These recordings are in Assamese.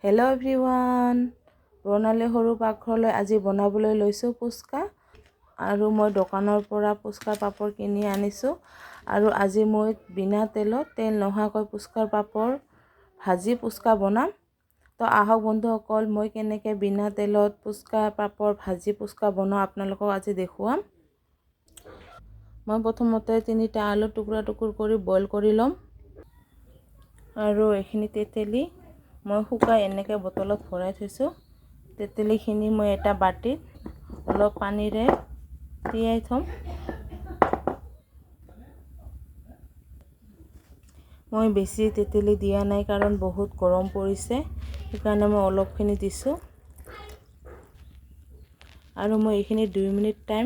হেল্ল' এভৰিৱান, প্ৰণালী সৰু পাকঘৰলৈ আজি বনাবলৈ লৈছোঁ পুচকা। আৰু মই দোকানৰ পৰা পুচকাৰ পাপৰ কিনি আনিছোঁ। আৰু আজি মই বিনা তেল নোহোৱাকৈ পুচকাৰ পাপৰ ভাজি পুচকা বনাম। তো আহক বন্ধুসকল, মই কেনেকৈ বিনা তেলত পুচকা পাপৰ ভাজি পুচকা বনাওঁ আপোনালোকক আজি দেখুৱাম। মই প্ৰথমতে 3টা আলু টুকুৰা কৰি বইল কৰি ল'ম। আৰু এইখিনি তেতেলী মই শুকাই এনেকৈ বটলত ভৰাই থৈছোঁ। তেতেলীখিনি মই এটা বাটিত অলপ পানীৰে তিয়াই থ'ম। মই বেছি তেতেলী দিয়া নাই কাৰণ বহুত গৰম পৰিছে, সেইকাৰণে মই অলপখিনি দিছোঁ। আৰু মই এইখিনি 2 মিনিট টাইম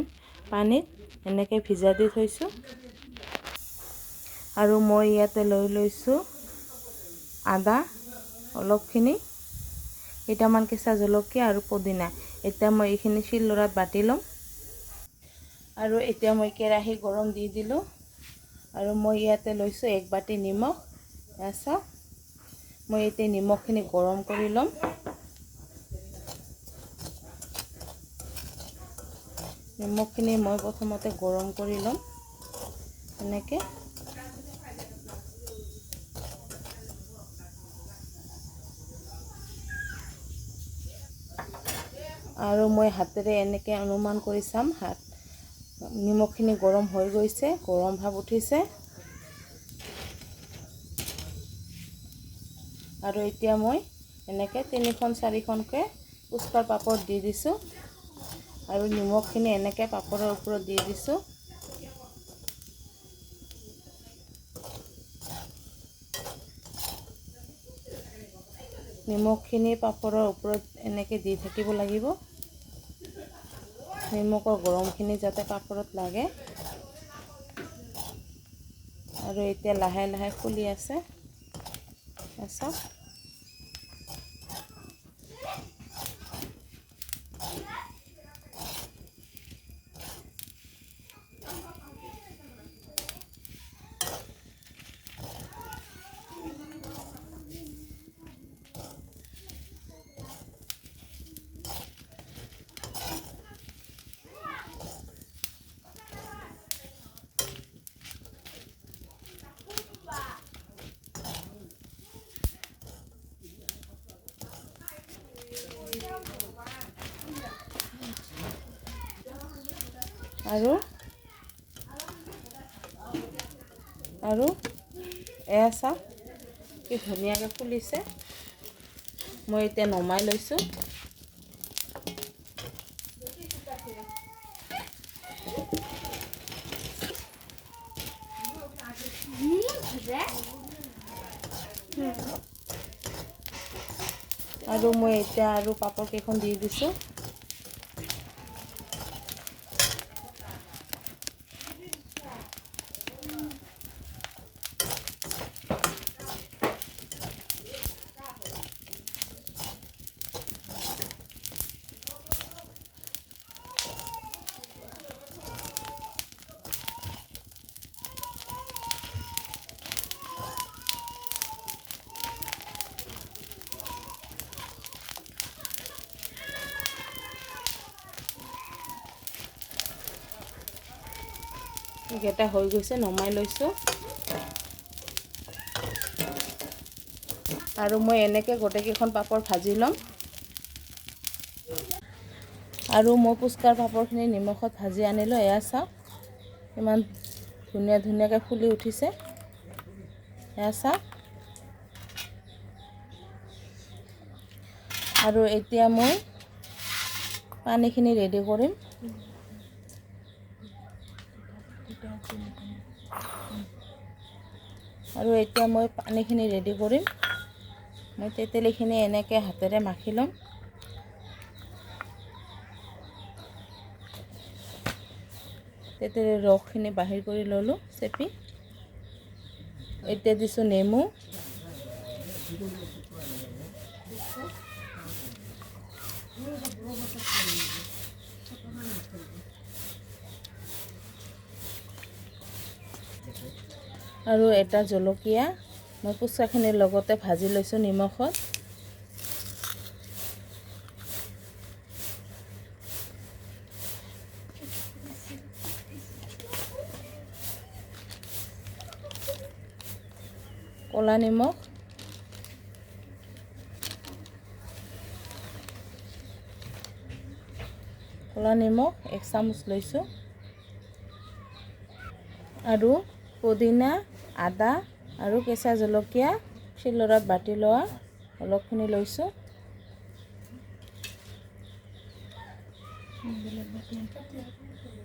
পানীত এনেকৈ ভিজা দি থৈছোঁ। আৰু মই ইয়াতে লৈ লৈছোঁ আদা অলপখিনি, কেইটামান কেঁচা জলকীয়া আৰু পদিনা। এতিয়া মই এইখিনি শিলনোড়াত বাটি ল'ম। আৰু এতিয়া মই কেৰাহী গৰম দি দিলোঁ। আৰু মই ইয়াতে লৈছোঁ 1 বাটি নিমখ। চাওক, মই এতিয়া নিমখখিনি গৰম কৰি ল'ম। নিমখখিনি মই প্ৰথমতে গৰম কৰি ল'ম এনেকৈ। আৰু মই হাতেৰে এনেকৈ অনুমান কৰি চাম, নিমখখিনি গৰম হৈ গৈছে, গৰম ভাৱ উঠিছে। আৰু এতিয়া মই এনেকৈ 3খন-4খনকৈ পুচকাৰ পাপৰ দি দিছোঁ। আৰু নিমখখিনি এনেকৈ পাপৰৰ ওপৰত দি দিছোঁ। নিমখখিনি পাপৰৰ ওপৰত এনেকৈ দি থাকিব লাগিব, নিমখৰ গৰমখিনি যাতে পাপৰত লাগে। আৰু এতিয়া লাহে লাহে ফুলি আছে, চাওক। আৰু এয়া চাওক কি ধুনীয়াকৈ ফুলিছে। মই এতিয়া নমাই লৈছোঁ। আৰু মই এতিয়া আৰু পাপৰ কেইখন দি দিছোঁ। এইকেইটা হৈ গৈছে, নমাই লৈছোঁ। আৰু মই এনেকৈ গোটেইকেইখন পাপৰ ভাজি ল'ম। আৰু মই পুচকাৰ পাপৰখিনি নিমখত ভাজি আনিলোঁ। এয়া চাওক ইমান ধুনীয়াকৈ ফুলি উঠিছে। এয়া চাওক। আৰু এতিয়া মই পানীখিনি ৰেডি কৰিম। মই তেতেলীখিনি এনেকৈ হাতেৰে মাখি ল'ম। তেতেলীৰ ৰসখিনি বাহিৰ কৰি ল'লোঁ চেপি। এতিয়া দিছোঁ নেমু। আৰু এটা জলকীয়া মই পুচকাখিনিৰ লগতে ভাজি লৈছোঁ নিমখত। ক'লা নিমখ, ক'লা নিমখ 1 চামুচ লৈছোঁ আৰু পুদিনা, আদা আৰু কেঁচা জলকীয়া শিলৰত বাটি লোৱা অলপখিনি লৈছোঁ।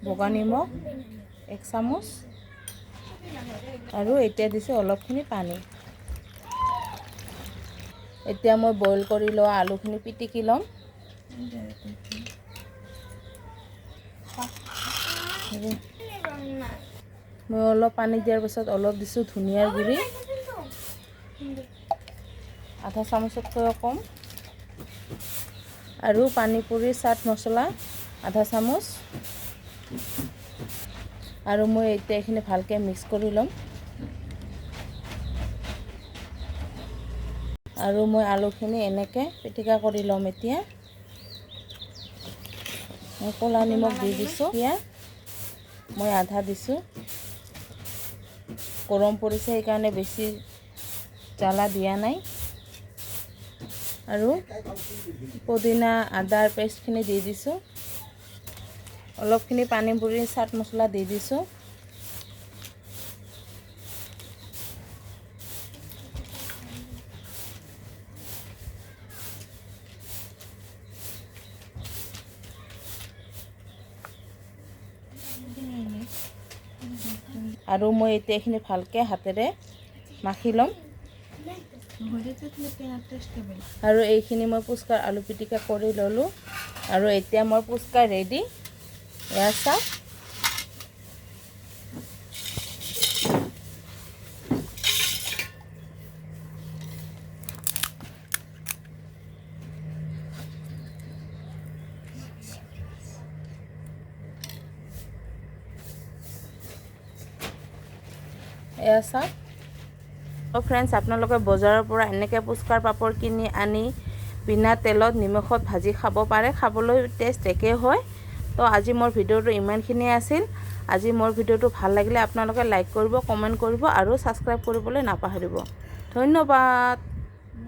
বগা নিমখ 1 চামুচ আৰু এতিয়া দিছোঁ অলপখিনি পানী। এতিয়া মই বইল কৰি লোৱা আলুখিনি পিটিকি ল'ম। মই অলপ পানী দিয়াৰ পিছত অলপ দিছোঁ ধনিয়াৰ গুড়ি, আধা চামুচতকৈও কম, আৰু পানী পুৰি চাট মছলা আধা চামুচ। আৰু মই এতিয়া এইখিনি ভালকৈ মিক্স কৰি ল'ম। আৰু মই আলুখিনি এনেকৈ পিটিকা কৰি ল'ম। এতিয়া মই ক'লা নিমখ দি দিছোঁ। এতিয়া মই আধা দিছোঁ। গৰম পৰিছে সেইকাৰণে বেছি জ্বালা দিয়া নাই। আৰু পুদিনা আদাৰ পেষ্টখিনি দি দিছোঁ। অলপখিনি পানী পুৰি চাট মছলা দি দিছোঁ। আৰু মই এতিয়া এইখিনি ভালকৈ হাতেৰে মাখি ল'ম। আৰু এইখিনি মই পুস্কাৰ আলু পিটিকা কৰি ল'লোঁ। আৰু এতিয়া মই পুস্কা ৰেডি। এয়া চাওক। এয়া চাওক। ফ্ৰেণ্ডছ, আপোনালোকে বজাৰৰ পৰা এনেকৈ পুস্কাৰ পাপৰ কিনি আনি বিনা তেলত নিমখত ভাজি খাব পাৰে। খাবলৈ টেষ্ট একেই হয়। তো আজি মোৰ ভিডিঅ'টো ইমানখিনিয়ে আছিল। আজি মোৰ ভিডিঅ'টো ভাল লাগিলে আপোনালোকে লাইক কৰিব, কমেণ্ট কৰিব আৰু ছাবস্ক্ৰাইব কৰিবলৈ নাপাহৰিব। ধন্যবাদ।